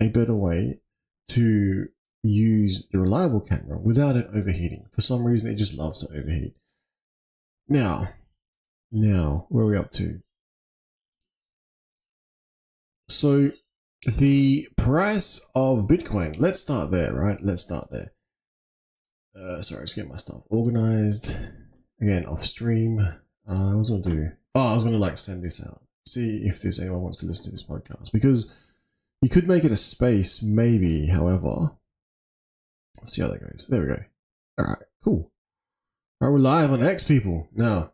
a better way to use the reliable camera without it overheating. For some reason, it just loves to overheat. Now, where are we up to? So the price of Bitcoin, let's start there, right? Let's start there. Sorry, let's get my stuff organized. Again, off stream. I was gonna do, I was gonna like send this out. See if there's anyone wants to listen to this podcast, because you could make it a space, maybe, however. Let's see how that goes. There we go. Alright, cool. Alright, we're live on X, people. Now,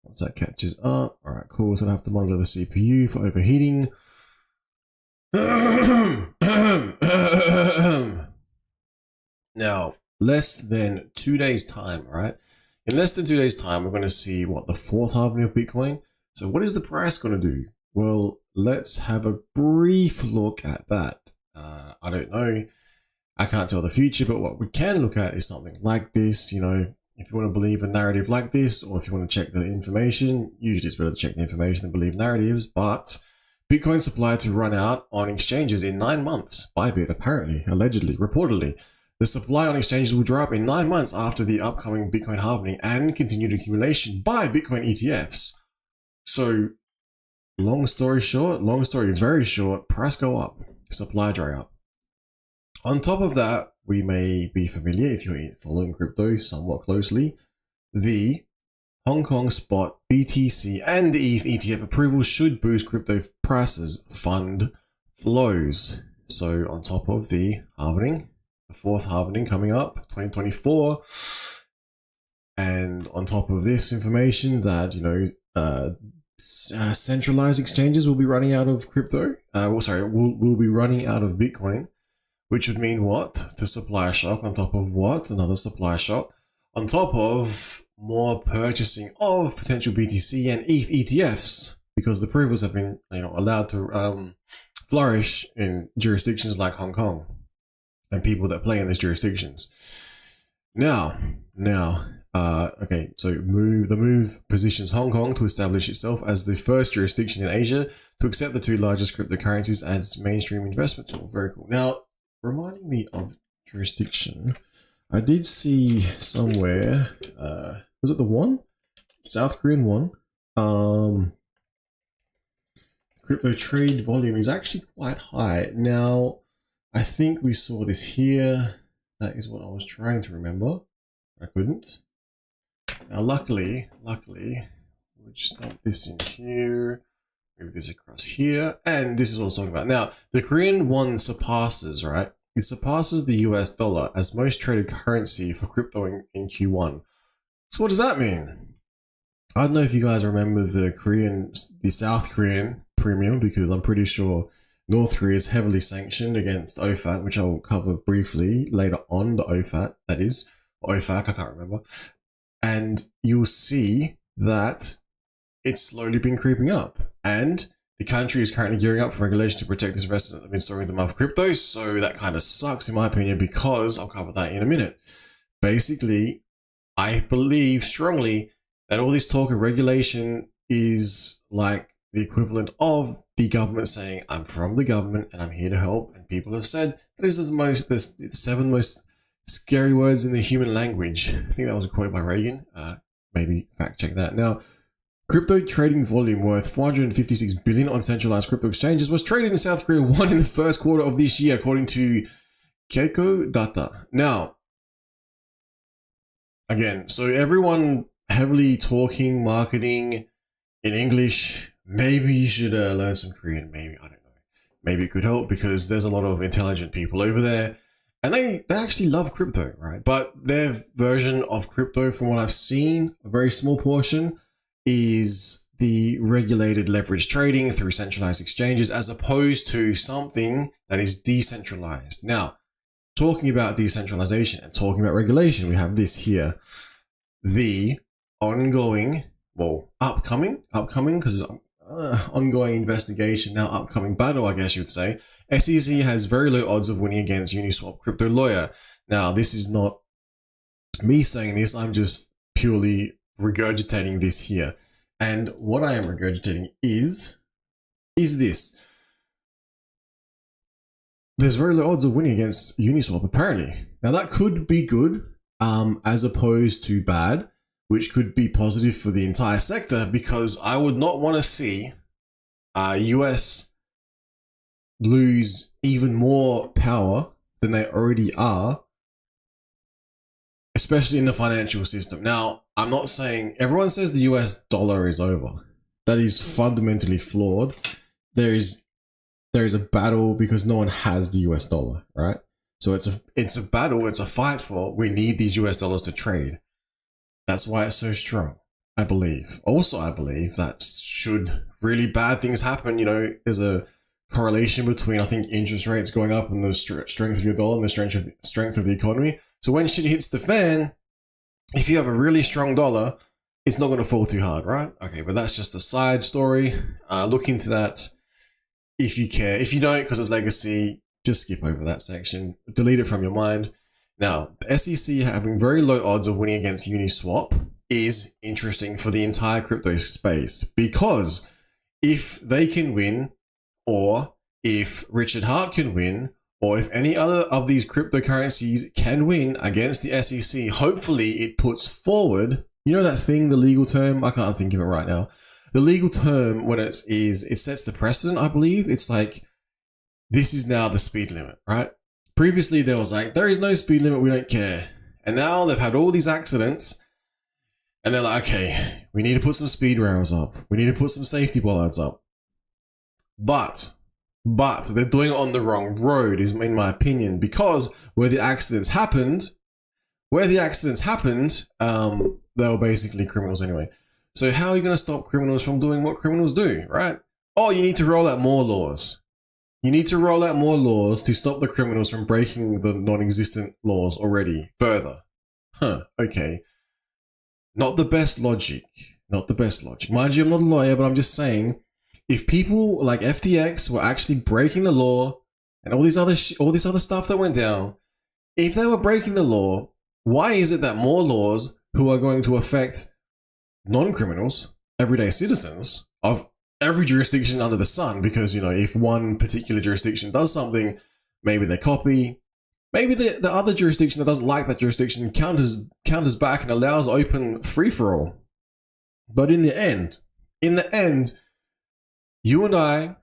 once that catches up, alright, cool. So I have to monitor the CPU for overheating. Now, less than 2 days time, right? In less than 2 days time, we're going to see what the fourth halving of Bitcoin. So what is the price going to do? Well, let's have a brief look at that. I don't know. I can't tell the future, but what we can look at is something like this. You know, if you want to believe a narrative like this, or if you want to check the information, usually it's better to check the information than believe narratives, but Bitcoin supply to run out on exchanges in 9 months. Bybit, apparently, allegedly, reportedly. The supply on exchanges will drop in 9 months after the upcoming Bitcoin halving and continued accumulation by Bitcoin ETFs. So, long story very short, price go up, supply dry up. On top of that, we may be familiar, if you're following crypto somewhat closely, the Hong Kong spot, BTC, and the ETH ETF approval should boost crypto prices, fund flows. So on top of the halvening, the fourth halvening coming up, 2024, and on top of this information that, you know, centralized exchanges will be running out of crypto, will be running out of Bitcoin, which would mean what? The supply shock on top of what? Another supply shock on top of more purchasing of potential BTC and ETH ETFs, because the approvals have been, you know, allowed to flourish in jurisdictions like Hong Kong and people that play in these jurisdictions. Now, okay, so the move positions Hong Kong to establish itself as the first jurisdiction in Asia to accept the two largest cryptocurrencies as mainstream investment tool. Very cool. Now, reminding me of jurisdiction, I did see somewhere, was it the one? South Korean one. Crypto trade volume is actually quite high. Now, I think we saw this here. That is what I was trying to remember. I couldn't. Now, luckily, we'll just dump this in here. Move this across here. And this is what I was talking about. Now, the Korean won surpasses, right? It surpasses the US dollar as most traded currency for crypto in Q1. So what does that mean? I don't know if you guys remember the South Korean premium, because I'm pretty sure North Korea is heavily sanctioned against OFAC, which I will cover briefly later on, the OFAC, that is. OFAC, I can't remember. And you'll see that it's slowly been creeping up. And the country is currently gearing up for regulation to protect its investors that have been storing them of crypto. So that kind of sucks in my opinion, because I'll cover that in a minute. Basically, I believe strongly that all this talk of regulation is like the equivalent of the government saying, I'm from the government and I'm here to help. And people have said that is the 7 most scary words in the human language. I think that was a quote by Reagan. Maybe fact check that. Now, crypto trading volume worth 456 billion on centralized crypto exchanges was traded in South Korea won in the first quarter of this year, according to Keiko data. Now, again, so everyone heavily talking, marketing in English. Maybe you should learn some Korean. Maybe, I don't know. Maybe it could help, because there's a lot of intelligent people over there. And they actually love crypto, right? But their version of crypto, from what I've seen, a very small portion, is the regulated leverage trading through centralized exchanges, as opposed to something that is decentralized. Now, talking about decentralization and talking about regulation, we have this here. The ongoing, well, upcoming, because ongoing investigation, now upcoming battle, I guess you would say. SEC has very low odds of winning against Uniswap crypto lawyer. Now, this is not me saying this, I'm just purely regurgitating this here. And what I am regurgitating is this. there's very low odds of winning against Uniswap, apparently. Now, that could be good, as opposed to bad, which could be positive for the entire sector, because I would not want to see US lose even more power than they already are, especially in the financial system. Now, I'm not saying, everyone says the US dollar is over. That is fundamentally flawed. There is a battle because no one has the US dollar, right? So it's a battle, it's a fight for, we need these US dollars to trade. That's why it's so strong, I believe. Also, I believe that should really bad things happen, you know, there's a correlation between, I think, interest rates going up and the strength of your dollar and the strength of the economy. So when shit hits the fan, if you have a really strong dollar, it's not going to fall too hard, right? Okay, but that's just a side story. Look into that if you care. If you don't, because it's legacy, just skip over that section. Delete it from your mind. Now, the SEC having very low odds of winning against Uniswap is interesting for the entire crypto space, because if they can win, or if Richard Hart can win, or if any other of these cryptocurrencies can win against the SEC, hopefully it puts forward, you know that thing, the legal term, I can't think of it right now. The legal term, when it sets the precedent, I believe. It's like, this is now the speed limit, right? Previously, there was like, there is no speed limit, we don't care. And now they've had all these accidents, and they're like, okay, we need to put some speed rails up. We need to put some safety bollards up. But they're doing it on the wrong road, is in my opinion, because where the accidents happened, they were basically criminals anyway. So how are you going to stop criminals from doing what criminals do, right? Oh, you need to roll out more laws. You need to roll out more laws to stop the criminals from breaking the non-existent laws already further. Okay. Not the best logic. Not the best logic. Mind you, I'm not a lawyer, but I'm just saying, if people like FTX were actually breaking the law and all this other stuff that went down, if they were breaking the law, why is it that more laws who are going to affect non-criminals, everyday citizens of every jurisdiction under the sun, because, you know, if one particular jurisdiction does something, maybe they copy, maybe the other jurisdiction that doesn't like that jurisdiction counters back and allows open free-for-all. But in the end, you and I,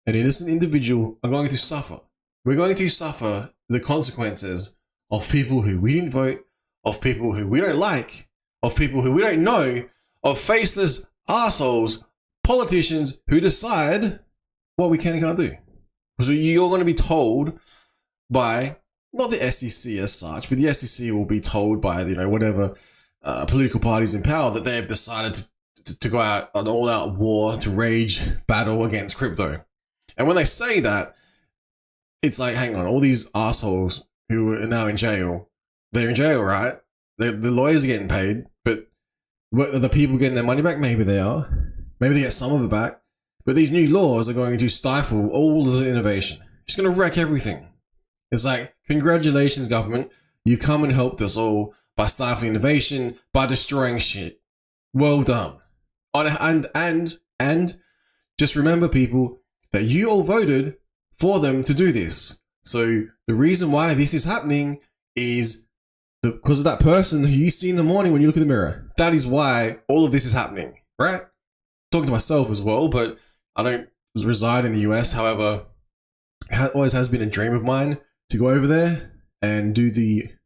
an innocent individual, are going to suffer. We're going to suffer the consequences of people who we didn't vote, of people who we don't like, of people who we don't know, of faceless assholes, politicians who decide what we can and can't do. So you're going to be told by, not the SEC as such, but the SEC will be told by, you know, whatever political parties in power that they have decided to go out an all-out war, to rage battle against crypto. And when they say that, it's like, hang on, all these assholes who are now in jail, they're in jail, right? The lawyers are getting paid, but are the people getting their money back? Maybe they are. Maybe they get some of it back. But these new laws are going to stifle all of the innovation. It's going to wreck everything. It's like, congratulations, government. You've come and helped us all by stifling innovation, by destroying shit. Well done. And just remember, people, that you all voted for them to do this. So the reason why this is happening is because of that person who you see in the morning when you look in the mirror. That is why all of this is happening, right? Talking to myself as well, but I don't reside in the US. However, it always has been a dream of mine to go over there and do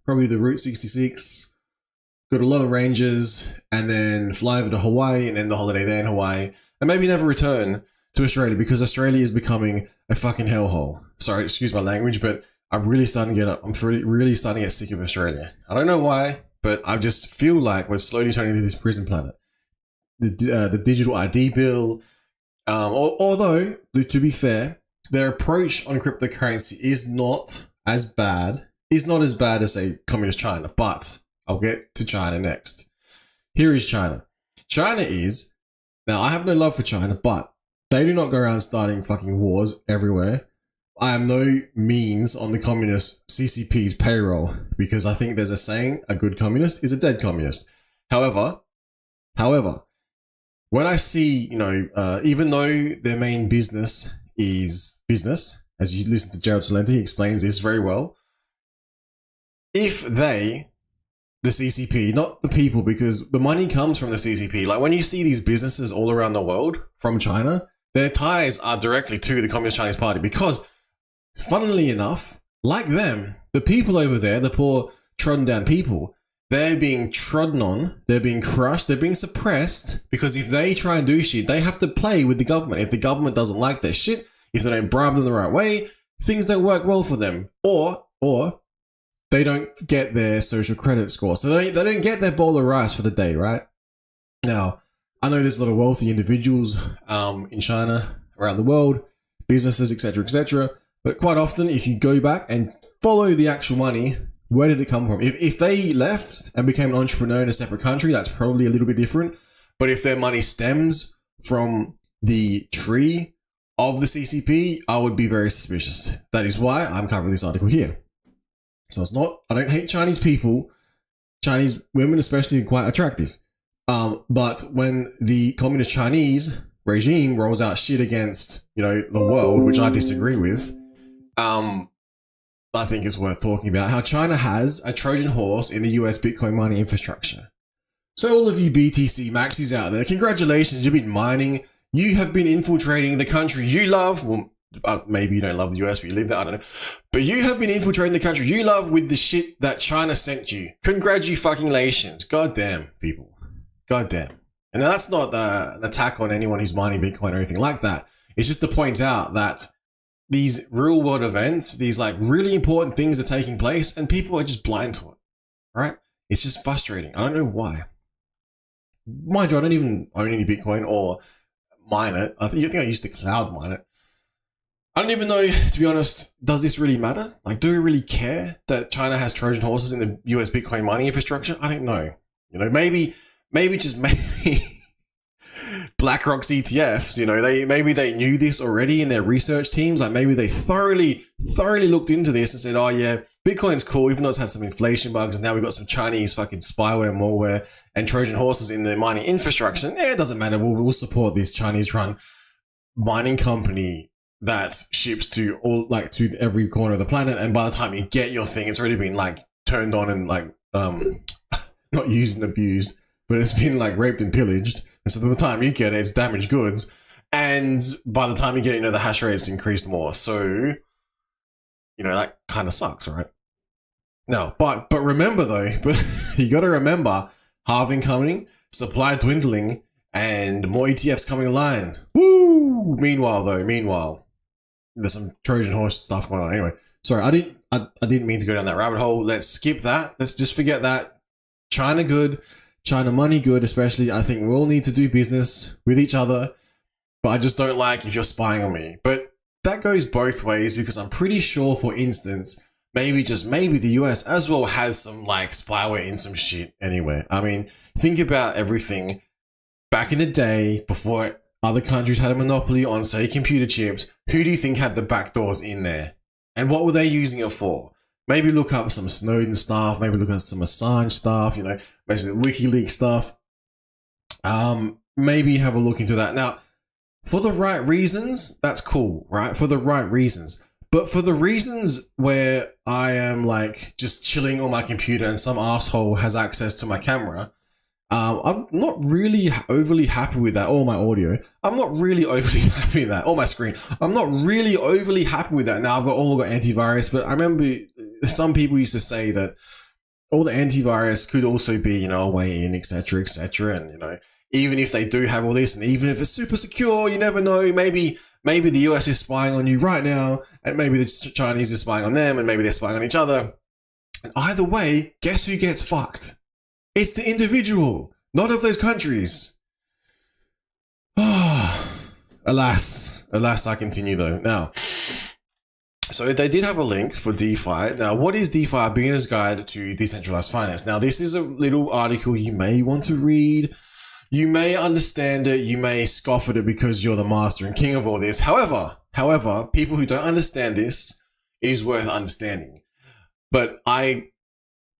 probably the Route 66, go to a lot of ranges, and then fly over to Hawaii and end the holiday there in Hawaii, and maybe never return to Australia, because Australia is becoming a fucking hellhole. Sorry, excuse my language, but I'm really starting to get sick of Australia. I don't know why, but I just feel like we're slowly turning into this prison planet. The digital ID bill, although, to be fair, their approach on cryptocurrency is not as bad as, say, communist China, but I'll get to China next. Here is China. Now I have no love for China, but they do not go around starting fucking wars everywhere. I am no means on the communist CCP's payroll, because I think there's a saying, a good communist is a dead communist. However, when I see, even though their main business is business, as you listen to Gerald Celente, he explains this very well. If they, the CCP, not the people, because the money comes from the CCP. Like when you see these businesses all around the world from China, their ties are directly to the Communist Chinese Party because, funnily enough, like them, the people over there, the poor trodden down people, they're being trodden on, they're being crushed, they're being suppressed because if they try and do shit, they have to play with the government. If the government doesn't like their shit, if they don't bribe them the right way, things don't work well for them. Or they don't get their social credit score. So they don't get their bowl of rice for the day, right? Now, I know there's a lot of wealthy individuals in China, around the world, businesses, etc., but quite often, if you go back and follow the actual money, where did it come from? If they left and became an entrepreneur in a separate country, that's probably a little bit different. But if their money stems from the tree of the CCP, I would be very suspicious. That is why I'm covering this article here. So it's not, I don't hate Chinese people. Chinese women especially are quite attractive. But when the Communist Chinese regime rolls out shit against, the world, which I disagree with, I think it's worth talking about how China has a Trojan horse in the US Bitcoin mining infrastructure. So all of you BTC maxis out there, congratulations, you've been mining. You have been infiltrating the country you love. Well, maybe you don't love the US, but you live there, I don't know. But you have been infiltrating the country you love with the shit that China sent you. Congratulations. Goddamn, people. Goddamn. And that's not an attack on anyone who's mining Bitcoin or anything like that. It's just to point out that these real world events, these like really important things are taking place and people are just blind to it, right? It's just frustrating. I don't know why. Mind you, I don't even own any Bitcoin or mine it. I think I used to cloud mine it. I don't even know, to be honest, does this really matter? Like, do we really care that China has Trojan horses in the US Bitcoin mining infrastructure? I don't know. Maybe BlackRock's ETFs, maybe they knew this already in their research teams. Like maybe they thoroughly looked into this and said, oh yeah, Bitcoin's cool, even though it's had some inflation bugs and now we've got some Chinese fucking spyware, malware, and Trojan horses in the mining infrastructure. Yeah, it doesn't matter. We'll support this Chinese-run mining company that ships to to every corner of the planet. And by the time you get your thing, it's already been like turned on and not used and abused, but it's been like raped and pillaged. And so by the time you get it, it's damaged goods. And by the time you get it, the hash rate's increased more. So, that kind of sucks, right? No, but remember though, you got to remember halving coming, supply dwindling, and more ETFs coming online. Woo! Meanwhile, there's some Trojan horse stuff going on. Anyway, sorry, I didn't mean to go down that rabbit hole. Let's skip that. Let's just forget that. China good. China money good, especially. I think we all need to do business with each other, but I just don't like if you're spying on me. But that goes both ways because I'm pretty sure, for instance, maybe the US as well has some spyware in some shit anyway. I mean, think about everything back in the day before other countries had a monopoly on, say, computer chips. Who do you think had the backdoors in there? And what were they using it for? Maybe look up some Snowden stuff, maybe look at some Assange stuff, maybe WikiLeaks stuff. Maybe have a look into that. Now, for the right reasons, that's cool, right? For the right reasons. But for the reasons where I am just chilling on my computer and some asshole has access to my camera, I'm not really overly happy with that, or my audio. I'm not really overly happy with that, or my screen. I'm not really overly happy with that. Now I've got antivirus, but I remember some people used to say that all the antivirus could also be, a way in, etc., and, even if they do have all this, and even if it's super secure, you never know, maybe the US is spying on you right now, and maybe the Chinese is spying on them, and maybe they're spying on each other. And either way, guess who gets fucked? It's the individual, not of those countries. Alas, I continue though. Now, so they did have a link for DeFi. Now, what is DeFi? A Beginner's Guide to Decentralized Finance. Now, this is a little article you may want to read. You may understand it. You may scoff at it because you're the master and king of all this. However, people who don't understand this, it is worth understanding. But I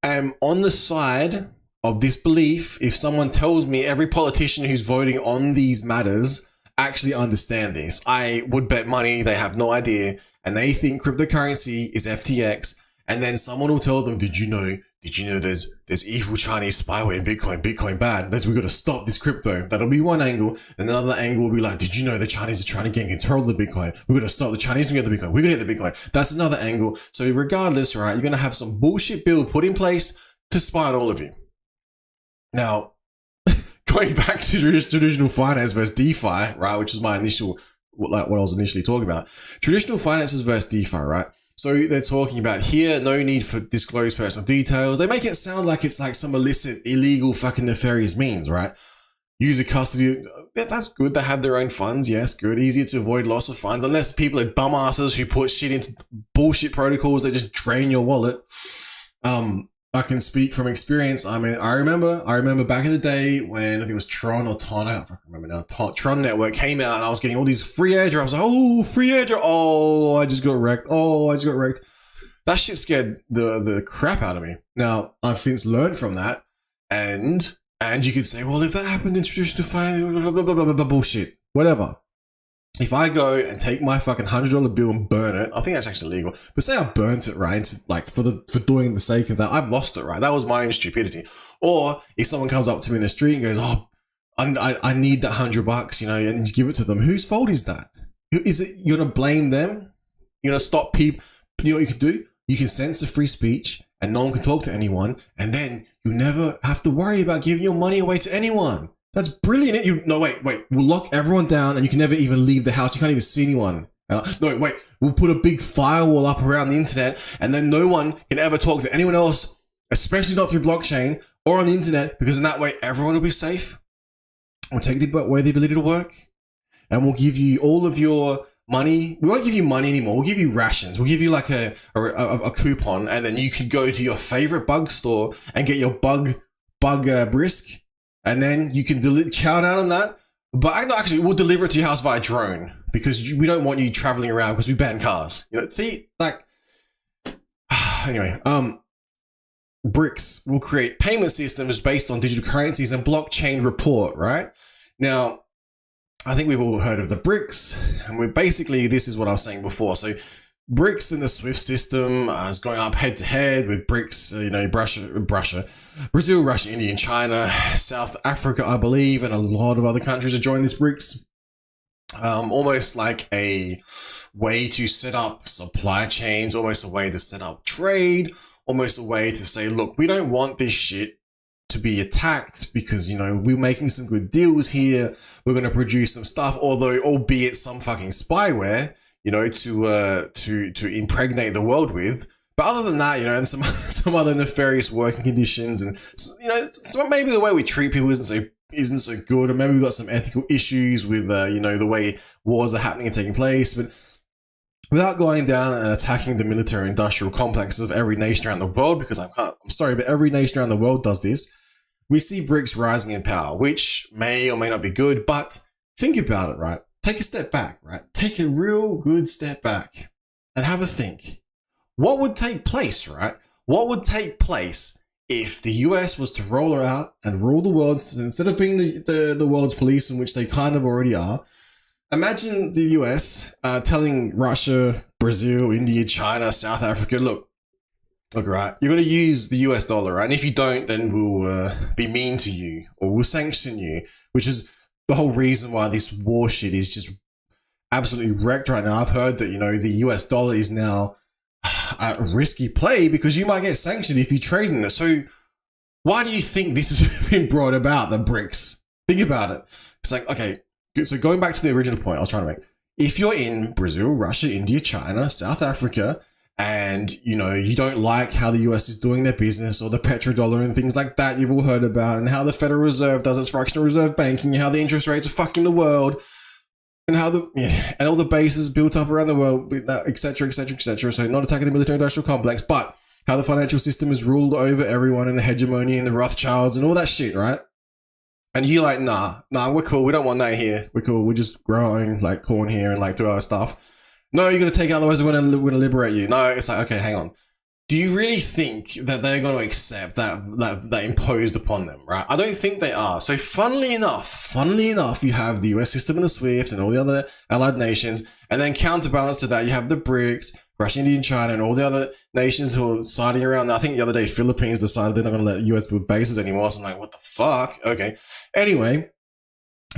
am on the side of this belief if someone tells me every politician who's voting on these matters actually understand this. I would bet money they have no idea, and they think cryptocurrency is FTX, and then someone will tell them, did you know there's evil Chinese spyware in Bitcoin, Bitcoin bad, we got to stop this crypto. That'll be one angle. And another angle will be like, did you know the Chinese are trying to gain control of the Bitcoin? We're going to stop the Chinese from getting the Bitcoin. We're going to get the Bitcoin. That's another angle. So regardless, right, you're going to have some bullshit bill put in place to spy on all of you. Now, going back to traditional finance versus DeFi, right, which is my initial, what I was initially talking about. Traditional finances versus DeFi, right? So they're talking about here, no need for disclosed personal details. They make it sound like it's like some illicit, illegal, fucking nefarious means, right? User custody, that's good. They have their own funds. Yes, good. Easier to avoid loss of funds, unless people are dumbasses who put shit into bullshit protocols that just drain your wallet. I can speak from experience. I mean, I remember back in the day when I think it was Tron or Ton, I don't remember now. Tron Network came out and I was getting all these free airdrops. I was like, oh, free airdrop. Oh, I just got wrecked. That shit scared the crap out of me. Now, I've since learned from that. And you could say, well, if that happened in traditional finance, bullshit, whatever. If I go and take my fucking $100 bill and burn it, I think that's actually illegal. But say I burnt it, right? Like for doing the sake of that, I've lost it, right? That was my own stupidity. Or if someone comes up to me in the street and goes, oh, I need that $100, you know, and you give it to them. Whose fault is that? Is it you're gonna blame them? You're gonna stop people? You know what you can do? You can censor free speech, and no one can talk to anyone, and then you never have to worry about giving your money away to anyone. That's brilliant. Wait. We'll lock everyone down and you can never even leave the house. You can't even see anyone. We'll put a big firewall up around the internet and then no one can ever talk to anyone else, especially not through blockchain or on the internet, because in that way, everyone will be safe. We'll take away the ability to work and we'll give you all of your money. We won't give you money anymore. We'll give you rations. We'll give you like a coupon and then you can go to your favorite bug store and get your bug brisk. And then you can chow down on that. But actually, we'll deliver it to your house via drone because we don't want you traveling around because we ban cars. You know, see, like, anyway, BRICS will create payment systems based on digital currencies and blockchain report, right? Now, I think we've all heard of the BRICS, and this is what I was saying before. So BRICS in the SWIFT system is going up head to head with BRICS, Brazil, Russia, India, and China, South Africa, I believe, and a lot of other countries are joining this BRICS. Almost like a way to set up supply chains, almost a way to set up trade, almost a way to say, look, we don't want this shit to be attacked because, you know, we're making some good deals here. We're going to produce some stuff, albeit some fucking spyware, you know, to impregnate the world with. But other than that, you know, and some other nefarious working conditions, and you know, maybe the way we treat people isn't so good, or maybe we've got some ethical issues with you know, the way wars are happening and taking place. But without going down and attacking the military-industrial complexes of every nation around the world, because I'm sorry, but every nation around the world does this, we see BRICS rising in power, which may or may not be good. But think about it, right? Take a step back, right? Take a real good step back and have a think. What would take place, right? What would take place if the US was to roll out and rule the world instead of being the world's police, in which they kind of already are? Imagine the US telling Russia, Brazil, India, China, South Africa, look, right, you're going to use the US dollar, right? And if you don't, then we'll be mean to you or we'll sanction you, which is the whole reason why this war shit is just absolutely wrecked right now. I've heard that, you know, the US dollar is now a risky play because you might get sanctioned if you trade in it. So why do you think this has been brought about, the BRICS? Think about it. It's like, okay, so going back to the original point I was trying to make, if you're in Brazil, Russia, India, China, South Africa, and, you know, you don't like how the US is doing their business or the petrodollar and things like that you've all heard about, and how the Federal Reserve does its fractional reserve banking, and how the interest rates are fucking the world, and how and all the bases built up around the world, etc., etc., etc. So not attacking the military-industrial complex, but how the financial system is ruled over everyone, and the hegemony and the Rothschilds and all that shit, right? And you're like, nah, we're cool. We don't want that here. We're cool. We just grow our own like corn here and like do our stuff. No, you're gonna take it, otherwise we're gonna liberate you. No, it's like, okay, hang on. do you really think that they're going to accept that imposed upon them, right? I don't think they are. So funnily enough, you have the US system and the SWIFT and all the other allied nations, and then counterbalance to that, you have the BRICS, Russia, India, and China, and all the other nations who are siding around. I think the other day, Philippines decided they're not going to let US build bases anymore. So I'm like, what the fuck? Okay. Anyway,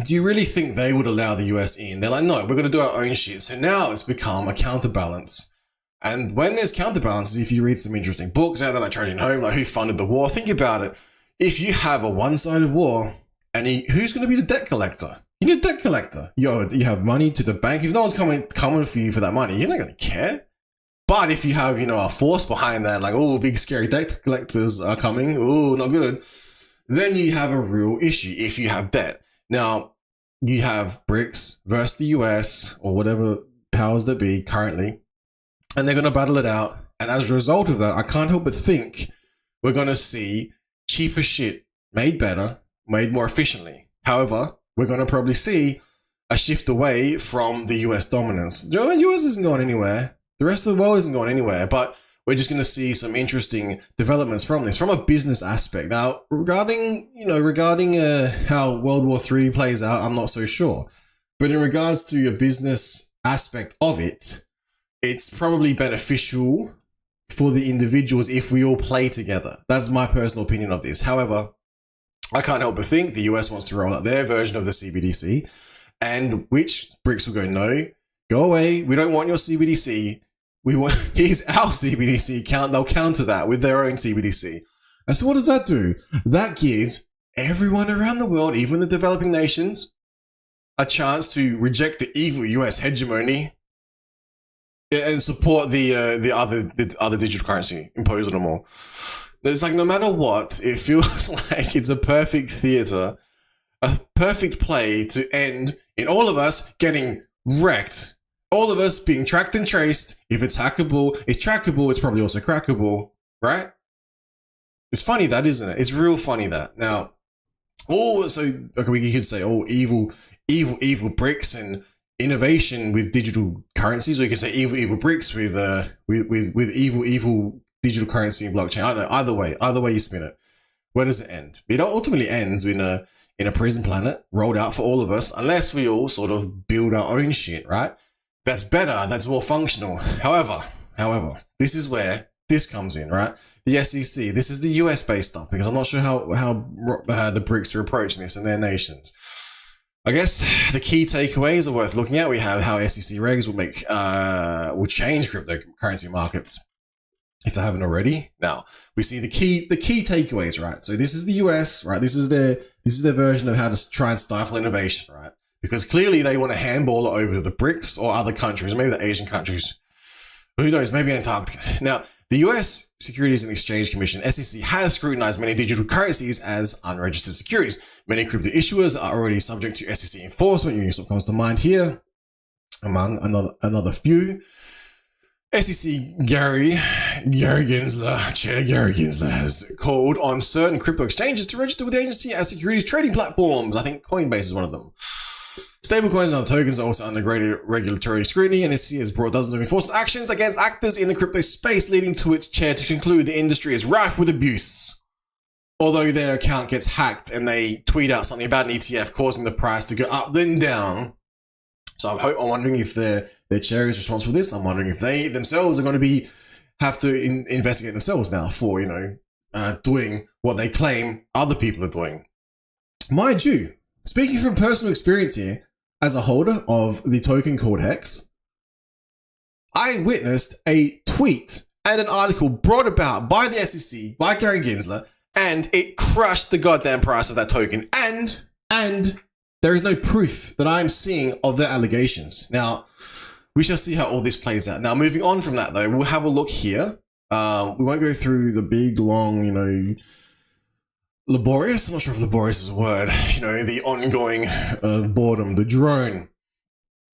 do you really think they would allow the US in? They're like, no, we're going to do our own shit. So now it's become a counterbalance. And when there's counterbalances, if you read some interesting books out there like Trading Home, like who funded the war, think about it. If you have a one-sided war, and who's going to be the debt collector? You need a debt collector. You have money to the bank. If no one's coming for you for that money, you're not going to care. But if you have, a force behind that, like, oh, big scary debt collectors are coming, oh, not good, then you have a real issue if you have debt. Now, you have BRICS versus the US, or whatever powers that be currently, and they're going to battle it out. And as a result of that, I can't help but think we're going to see cheaper shit made better, made more efficiently. However, we're going to probably see a shift away from the US dominance. The US isn't going anywhere. The rest of the world isn't going anywhere, but we're just going to see some interesting developments from this, from a business aspect. Now, regarding how World War III plays out, I'm not so sure. But in regards to a business aspect of it, it's probably beneficial for the individuals if we all play together. That's my personal opinion of this. However, I can't help but think the US wants to roll out their version of the CBDC, and which BRICS will go, no, go away. We don't want your CBDC. Here's our CBDC. They'll counter that with their own CBDC. And so what does that do? That gives everyone around the world, even the developing nations, a chance to reject the evil US hegemony and support the other digital currency imposed on them all. It's like, no matter what, it feels like it's a perfect theater, a perfect play to end in all of us getting wrecked. All of us being tracked and traced. If it's hackable, it's trackable, it's probably also crackable, right? It's funny that, isn't it? It's real funny that. Now, we could say, evil BRICS and innovation with digital currencies, or you can say evil BRICS with evil digital currency and blockchain. I don't know. Either way you spin it. Where does it end? It ultimately ends in a prison planet rolled out for all of us, unless we all sort of build our own shit, right? That's better. That's more functional. However, this is where this comes in, right? The SEC. This is the US based stuff, because I'm not sure how the BRICS are approaching this and their nations. I guess the key takeaways are worth looking at. We have how SEC regs will change cryptocurrency markets if they haven't already. Now we see the key takeaways, right? So this is the US, right? This is their version of how to try and stifle innovation, right? Because clearly they want to handball it over to the BRICS or other countries, maybe the Asian countries. Who knows? Maybe Antarctica. Now, the US Securities and Exchange Commission, SEC, has scrutinized many digital currencies as unregistered securities. Many crypto issuers are already subject to SEC enforcement. What comes to mind here, among another few. SEC Chair Gary Gensler has called on certain crypto exchanges to register with the agency as securities trading platforms. I think Coinbase is one of them. Stablecoins and other tokens are also under greater regulatory scrutiny, and SEC has brought dozens of enforcement actions against actors in the crypto space, leading to its chair to conclude the industry is rife with abuse. Although their account gets hacked and they tweet out something about an ETF causing the price to go up then down. So I'm wondering if their chair is responsible for this. I'm wondering if they themselves are going to have to investigate themselves now for, doing what they claim other people are doing. Mind you, speaking from personal experience here, as a holder of the token called HEX, I witnessed a tweet and an article brought about by the SEC, by Gary Gensler, and it crushed the goddamn price of that token. And there is no proof that I'm seeing of their allegations. Now, we shall see how all this plays out. Now, moving on from that, though, we'll have a look here. We won't go through the big, long, laborious, I'm not sure if laborious is a word, the ongoing boredom, the drone.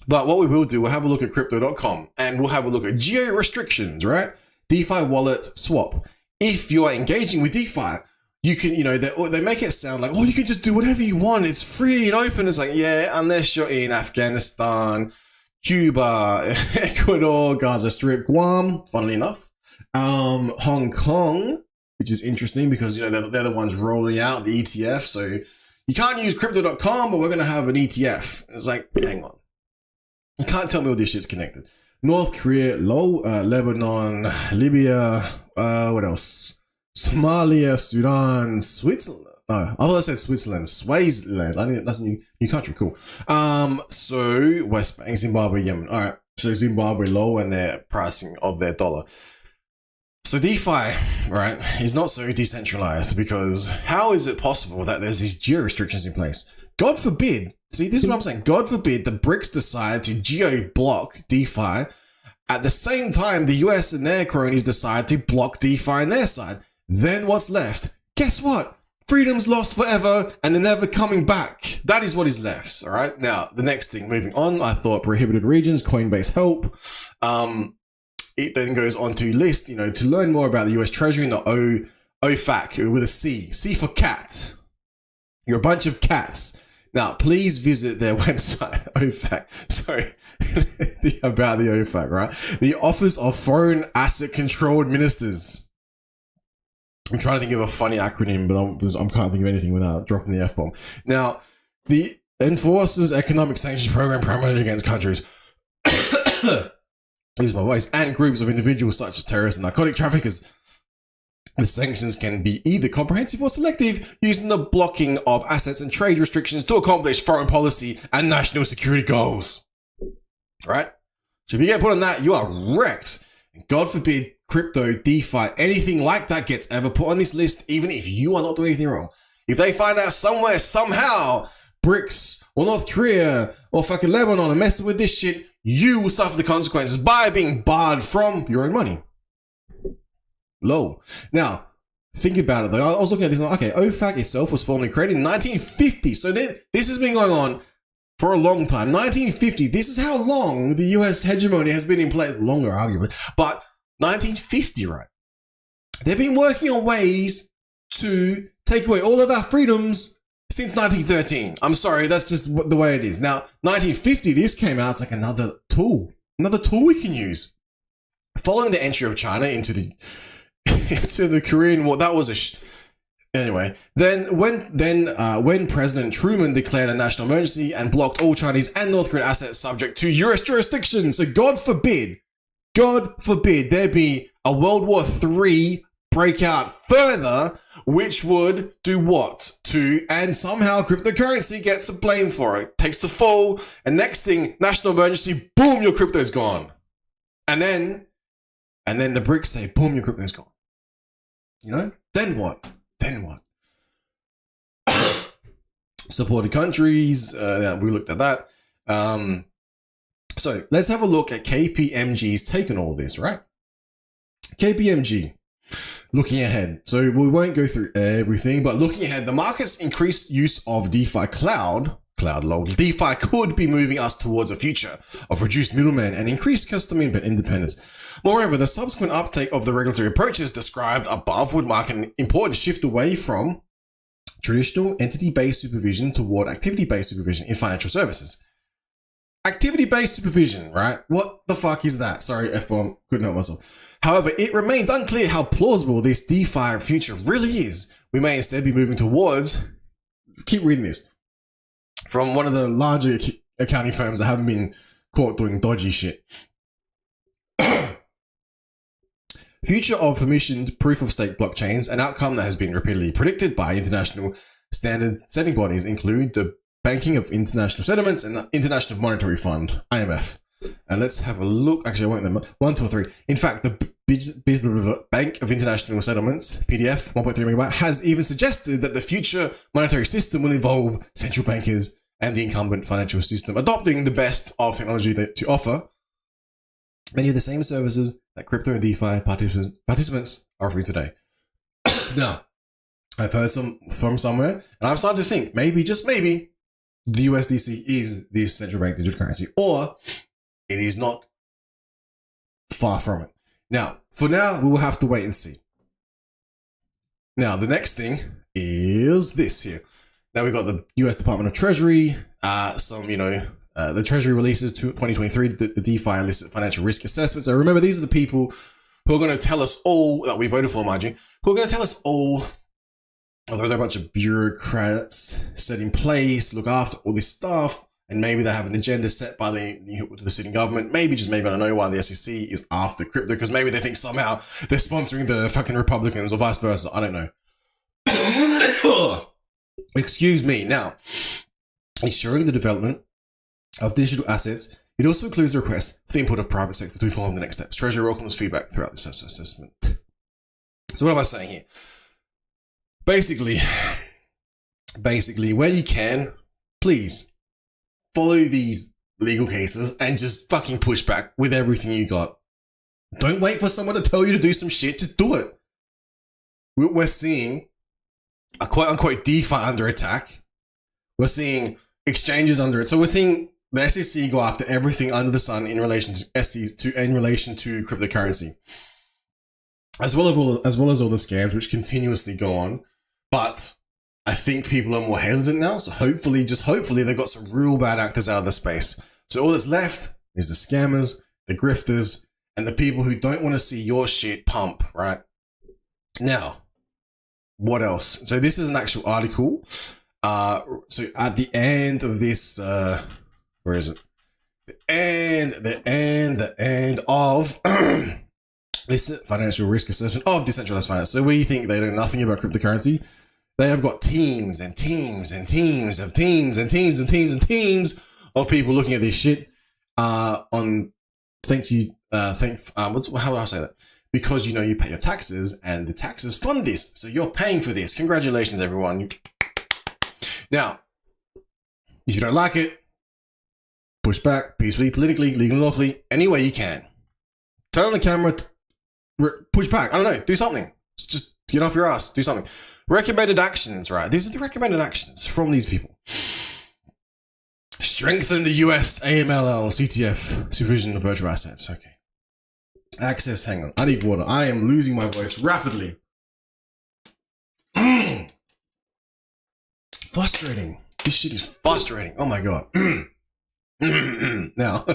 But what we will do, we'll have a look at crypto.com and we'll have a look at geo restrictions, right? DeFi wallet swap. If you are engaging with DeFi, you can, they make it sound like, you can just do whatever you want. It's free and open. It's like, yeah, unless you're in Afghanistan, Cuba, Ecuador, Gaza Strip, Guam, funnily enough. Hong Kong, which is interesting because, you know, they're the ones rolling out the ETF. So you can't use crypto.com, but we're going to have an ETF. It's like, hang on. You can't tell me all this shit's connected. North Korea, Lebanon, Libya, what else? Somalia, Sudan, Switzerland. No, I thought I said Switzerland. Swaziland. That's a new country. Cool. So West Bank, Zimbabwe, Yemen. All right. So Zimbabwe low and their pricing of their dollar. So DeFi, right, is not so decentralized because how is it possible that there's these geo restrictions in place? God forbid. See, this is what I'm saying. God forbid the BRICS decide to geo-block DeFi. At the same time, the US and their cronies decide to block DeFi on their side. Then what's left? Guess what? Freedom's lost forever and they're never coming back. That is what is left, all right? Now, the next thing, moving on, I thought prohibited regions, Coinbase help. It then goes on to list, you know, to learn more about the US Treasury and the OFAC with a C. C for cat. You're a bunch of cats. Now, please visit their website, OFAC. Sorry, about the OFAC, right? The Office of Foreign Asset Controlled Ministers. I'm trying to think of a funny acronym, but I can't think of anything without dropping the F-bomb. Now, the enforces economic sanctions program primarily against countries, lose my voice, and groups of individuals such as terrorists and narcotic traffickers. The sanctions can be either comprehensive or selective, using the blocking of assets and trade restrictions to accomplish foreign policy and national security goals. Right? So if you get put on that, you are wrecked. And God forbid crypto, DeFi, anything like that gets ever put on this list, even if you are not doing anything wrong. If they find out somewhere, somehow, BRICS or North Korea or fucking Lebanon are messing with this shit, you will suffer the consequences by being barred from your own money. Low. Now, think about it though. I was looking at this and okay, OFAC itself was formally created in 1950. So this has been going on for a long time. 1950. This is how long the US hegemony has been in place. Longer, arguably. But 1950, right? They've been working on ways to take away all of our freedoms since 1913. I'm sorry, that's just the way it is. Now, 1950, this came out as like another tool we can use. Following the entry of China into the Korean War, that was anyway. Then when President Truman declared a national emergency and blocked all Chinese and North Korean assets subject to US jurisdiction. So God forbid there be a World War III breakout further, which would do what? And somehow cryptocurrency gets a blame for it. Takes the fall, and next thing, national emergency, boom, your crypto's gone. And then the BRICS say, boom, your crypto's gone. You know? Then what? Supported countries, we looked at that. So let's have a look at KPMG's take on all this, right? KPMG, looking ahead. So we won't go through everything, but looking ahead, the market's increased use of DeFi DeFi could be moving us towards a future of reduced middlemen and increased customer independence. Moreover, the subsequent uptake of the regulatory approaches described above would mark an important shift away from traditional entity-based supervision toward activity-based supervision in financial services. Activity-based supervision, right? What the fuck is that? Sorry, F-bomb, couldn't help myself. However, it remains unclear how plausible this DeFi future really is. We may instead be moving towards, keep reading this, from one of the larger accounting firms that haven't been caught doing dodgy shit. Future of permissioned proof-of-stake blockchains, an outcome that has been repeatedly predicted by international standard setting bodies, include the Banking of International Settlements and the International Monetary Fund, IMF. And let's have a look. Actually, I won't remember. 1, 2, or 3. In fact, the Bank of International Settlements, PDF, 1.3 megabyte, has even suggested that the future monetary system will involve central bankers and the incumbent financial system, adopting the best of technology to offer many of the same services that crypto and DeFi participants are offering today. Now, I've heard from somewhere, and I'm starting to think, maybe, just maybe, the USDC is this central bank digital currency, or it is not far from it. Now, for now, we will have to wait and see. Now, the next thing is this here. Now we've got the US Department of Treasury, the Treasury releases to 2023, the DeFi illicit financial risk assessment. So remember, these are the people who are going to tell us all, that we voted for, mind you, who are going to tell us all, although they're a bunch of bureaucrats set in place, look after all this stuff, and maybe they have an agenda set by the sitting government. Maybe, just maybe, I don't know why the SEC is after crypto, because maybe they think somehow they're sponsoring the fucking Republicans or vice versa. I don't know. Excuse me. Now, ensuring the development of digital assets, it also includes the request for the input of private sector to inform the next steps. Treasury welcomes feedback throughout this assessment. So what am I saying here? Basically, where you can, please follow these legal cases and just fucking push back with everything you got. Don't wait for someone to tell you to do some shit. Just do it. We're seeing a quote-unquote DeFi under attack. We're seeing exchanges under it. So we're seeing the SEC go after everything under the sun in relation to cryptocurrency, as well as all the scams which continuously go on. But I think people are more hesitant now. So hopefully they've got some real bad actors out of the space. So all that's left is the scammers, the grifters, and the people who don't want to see your shit pump, right? Now, what else? So this is an actual article. So at the end of this, where is it? The end of this financial risk assessment of decentralized finance. So we think they know nothing about cryptocurrency. They have got teams and teams and teams of teams and teams and teams and teams of people looking at this shit. How would I say that? Because you pay your taxes and the taxes fund this. So you're paying for this. Congratulations, everyone. Now, if you don't like it, push back peacefully, politically, legally, lawfully, any way you can. Turn on the camera, push back. I don't know, do something. Just get off your ass, do something. Recommended actions, right? These are the recommended actions from these people. Strengthen the US AML CTF supervision of virtual assets. Okay. Access, hang on. I need water. I am losing my voice rapidly. Frustrating. This shit is frustrating. Oh my God. Now,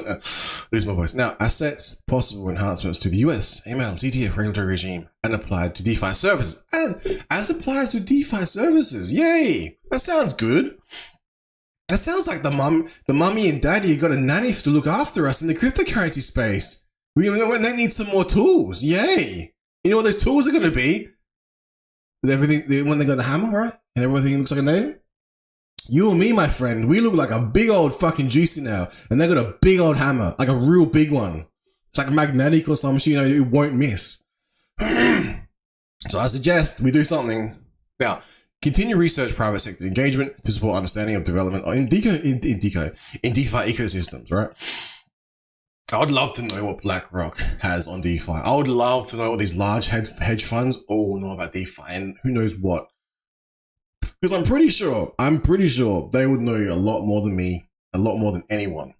lose my voice. Now, assets, possible enhancements to the US AML CTF regulatory regime and applied to DeFi services. And as applies to DeFi services. Yay. That sounds good. That sounds like the mummy and daddy got a nanny to look after us in the cryptocurrency space. They need some more tools. Yay. You know what those tools are going to be? Everything, when they got the hammer, right? And everything looks like a name? You and me, my friend, we look like a big old fucking juicy now. And they got a big old hammer, like a real big one. It's like magnetic or some shit, it won't miss. So I suggest we do something. Now, continue research private sector engagement to support understanding of development in DeFi ecosystems, right? I would love to know what BlackRock has on DeFi. I would love to know what these large hedge funds all know about DeFi and who knows what. Because I'm pretty sure they would know a lot more than me, a lot more than anyone.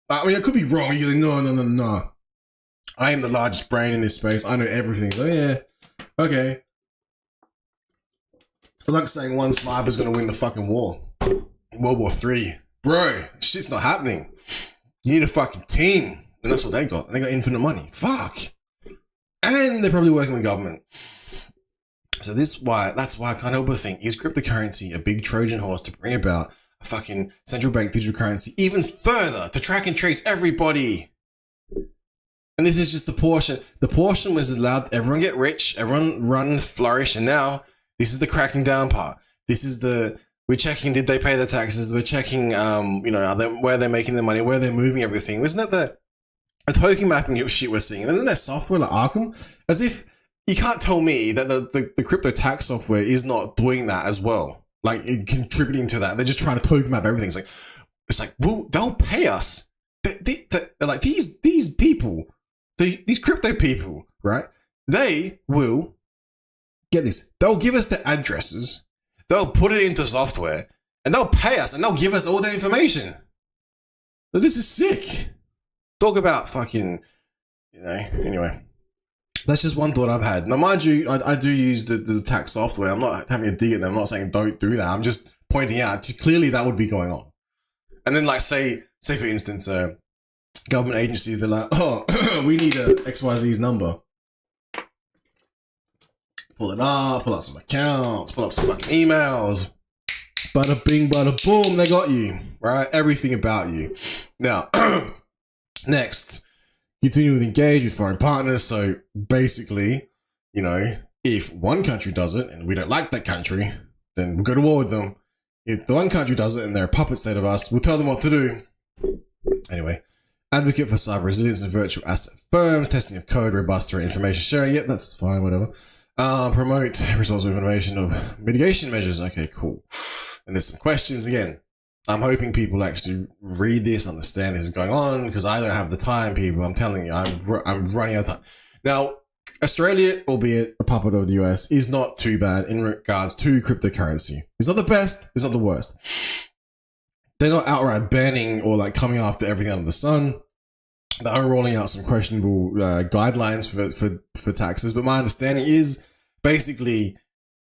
I mean, I could be wrong. You're like, no. I am the largest brain in this space. I know everything. So yeah, okay. It's like saying one sniper's going to win the fucking war. World War III. Bro, shit's not happening. You need a fucking team. And that's what they got. They got infinite money. Fuck. And they're probably working with government. So that's why I can't help but think, is cryptocurrency a big Trojan horse to bring about a fucking central bank digital currency even further to track and trace everybody? And this is just the portion. The portion was allowed everyone get rich, everyone run and flourish. And now this is the cracking down part. This is we're checking, did they pay their taxes? We're checking, where they're making their money, where they're moving everything. Isn't that a token mapping shit we're seeing? And isn't there software like Arkham? As if you can't tell me that the crypto tax software is not doing that as well. Like contributing to that. They're just trying to token map everything. It's like, well, they'll pay us. They're like these people, these crypto people, right? They will get this. They'll give us the addresses. They'll put it into software and they'll pay us and they'll give us all the information. So this is sick. Talk about fucking, anyway. That's just one thought I've had. Now, mind you, I do use the tax software. I'm not having a dig at them. I'm not saying don't do that. I'm just pointing out, clearly that would be going on. And then like, say for instance, government agencies, they're like, oh, we need a XYZ's number. pull it up, pull out some accounts, pull up some fucking emails. Bada bing, bada boom, they got you, right? Everything about you. Now, next, continue to engage with foreign partners. So basically, you know, if one country does it and we don't like that country, then we'll go to war with them. If the one country does it and they're a puppet state of us, we'll tell them what to do. Anyway, advocate for cyber resilience and virtual asset firms, testing of code, robust threat information sharing. Yep, that's fine, whatever. Promote responsible innovation of mitigation measures. Okay, cool. And there's some questions again. I'm hoping people actually read this, understand this is going on, because I don't have the time, people. I'm telling you, I'm running out of time. Now, Australia, albeit a puppet of the US, is not too bad in regards to cryptocurrency. It's not the best, it's not the worst. They're not outright banning or like coming after everything under the sun. They are rolling out some questionable guidelines for taxes, but my understanding is basically,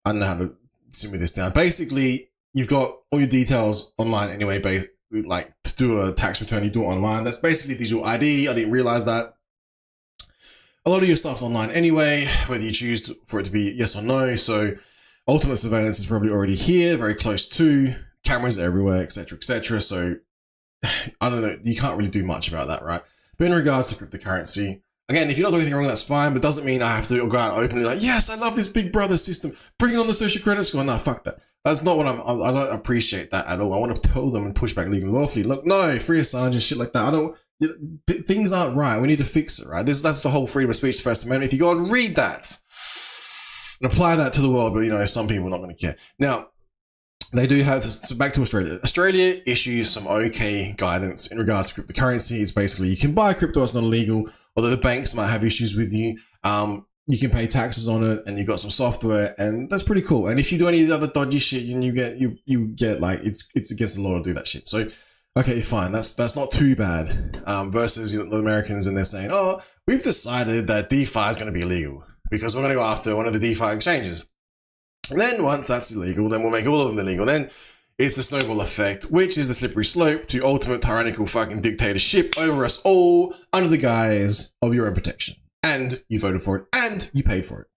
I don't know how to simmer this down. Basically, you've got all your details online anyway, like to do a tax return, you do it online. That's basically digital ID. I didn't realize that. A lot of your stuff's online anyway, whether you choose for it to be yes or no. So ultimate surveillance is probably already here, very close to, cameras everywhere, etc., etc. So I don't know, you can't really do much about that, right? But in regards to cryptocurrency, again, if you're not doing anything wrong, that's fine, but doesn't mean I have to go out openly like, yes, I love this big brother system, bring on the social credit score. No, fuck that. That's not what I don't appreciate that at all. I want to tell them and push back legally and lawfully. Look, no, free Assange and shit like that. Things aren't right. We need to fix it, right? That's the whole freedom of speech, First Amendment. If you go and read that and apply that to the world, but you know, some people are not going to care. Now, they do have, so back to Australia. Australia issues some okay guidance in regards to cryptocurrency. It's basically, you can buy crypto, it's not illegal, although the banks might have issues with you. You can pay taxes on it, and you've got some software, and that's pretty cool. And if you do any of the other dodgy shit, and you get like, it's against the law to do that shit. So, okay, fine, that's not too bad. Versus the Americans, and they're saying, oh, we've decided that DeFi is going to be illegal because we're going to go after one of the DeFi exchanges. And then once that's illegal, then we'll make all of them illegal. Then it's a snowball effect, which is the slippery slope to ultimate tyrannical fucking dictatorship over us all under the guise of your own protection. And you voted for it, and you paid for it.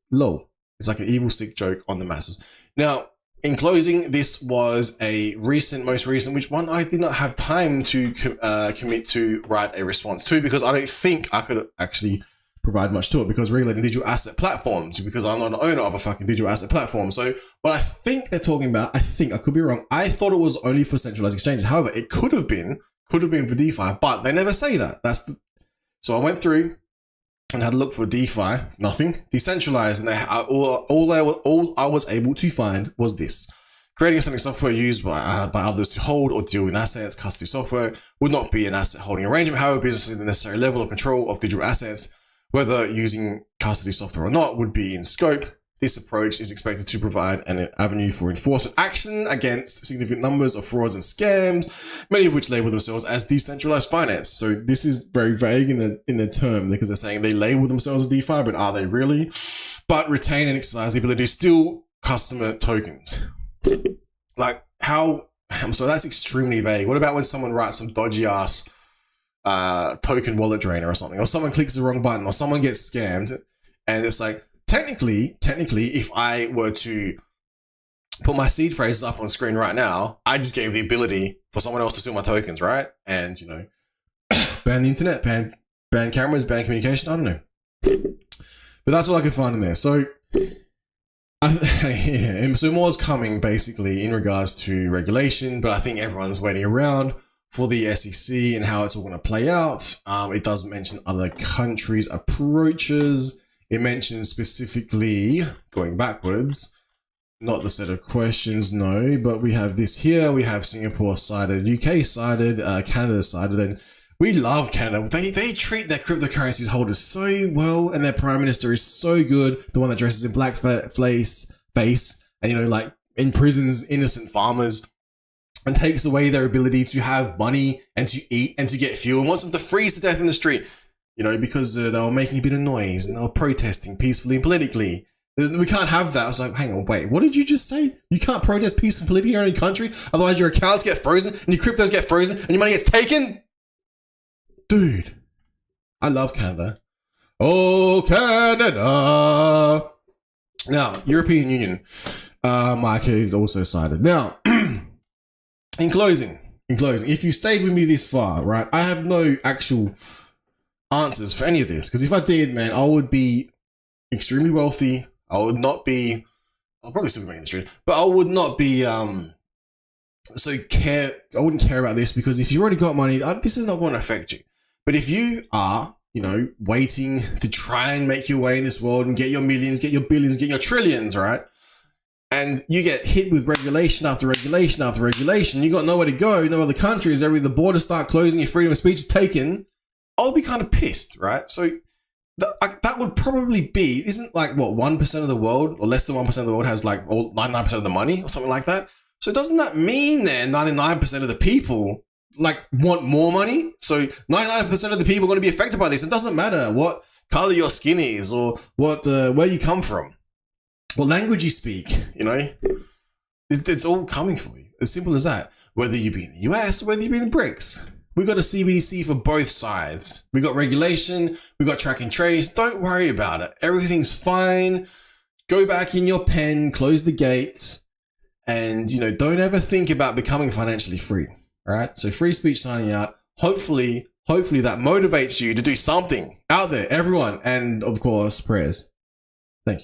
Lol. It's like an evil sick joke on the masses. Now, in closing, this was a most recent, which one I did not have time to commit to write a response to, because I don't think I could actually provide much to it, because regulating digital asset platforms, because I'm not an owner of a fucking digital asset platform. So what I think they're talking about, I could be wrong. I thought it was only for centralized exchanges. However, it could have been for DeFi, but they never say that. So I went through and had a look for DeFi, nothing. Decentralized, and all I was able to find was this. Creating something software used by others to hold or deal in assets, custody software would not be an asset holding arrangement. However, businesses the necessary level of control of digital assets, whether using custody software or not, would be in scope. This approach is expected to provide an avenue for enforcement action against significant numbers of frauds and scams, many of which label themselves as decentralized finance. So this is very vague in the term, because they're saying they label themselves as DeFi, but are they really? But retain and exercise the ability to steal customer tokens. Like how? So that's extremely vague. What about when someone writes some dodgy ass token wallet drainer or something, or someone clicks the wrong button, or someone gets scammed, and it's like, Technically, if I were to put my seed phrases up on screen right now, I just gave the ability for someone else to steal my tokens, right? And, you know, ban the internet, ban cameras, ban communication, I don't know. But that's all I could find in there. So, yeah, so more is coming, basically, in regards to regulation, but I think everyone's waiting around for the SEC and how it's all going to play out. It does mention other countries' approaches. It mentions specifically, going backwards, not the set of questions, no, but we have this here. We have Singapore sided, UK sided, Canada sided, and we love Canada. They treat their cryptocurrencies holders so well, and their prime minister is so good, the one that dresses in black face, and, you know, like imprisons innocent farmers and takes away their ability to have money and to eat and to get fuel, and wants them to freeze to death in the street. You know, because they were making a bit of noise and they were protesting peacefully and politically. We can't have that. I was like, hang on, wait, what did you just say? You can't protest peacefully and politically in your own country, otherwise your accounts get frozen and your cryptos get frozen and your money gets taken? Dude, I love Canada. Oh, Canada. Now, European Union, Mike is also cited. Now, in closing, if you stayed with me this far, right, I have no actual answers for any of this, because if I did, man, I would be extremely wealthy. I would not be, I'll probably still be making the street, but I would not be, I wouldn't care about this, because if you already got money, this is not going to affect you. But if you are, you know, waiting to try and make your way in this world and get your millions, get your billions, get your trillions, right? And you get hit with regulation after regulation after regulation, you got nowhere to go, no other countries, the borders start closing, your freedom of speech is taken, I'll be kind of pissed, right? So that would probably be, isn't like, what, 1% of the world, or less than 1% of the world has like all 99% of the money or something like that? So doesn't that mean then 99% of the people like want more money? So 99% of the people are going to be affected by this. It doesn't matter what color your skin is, or what where you come from, what language you speak, you know, it's all coming for you. As simple as that. Whether you be in the US, whether you be in the BRICS. We got a CBDC for both sides. We got regulation, we got track and trace. Don't worry about it. Everything's fine. Go back in your pen, close the gate, and, you know, don't ever think about becoming financially free. All right. So free speech signing out. Hopefully that motivates you to do something out there, everyone. And of course, prayers.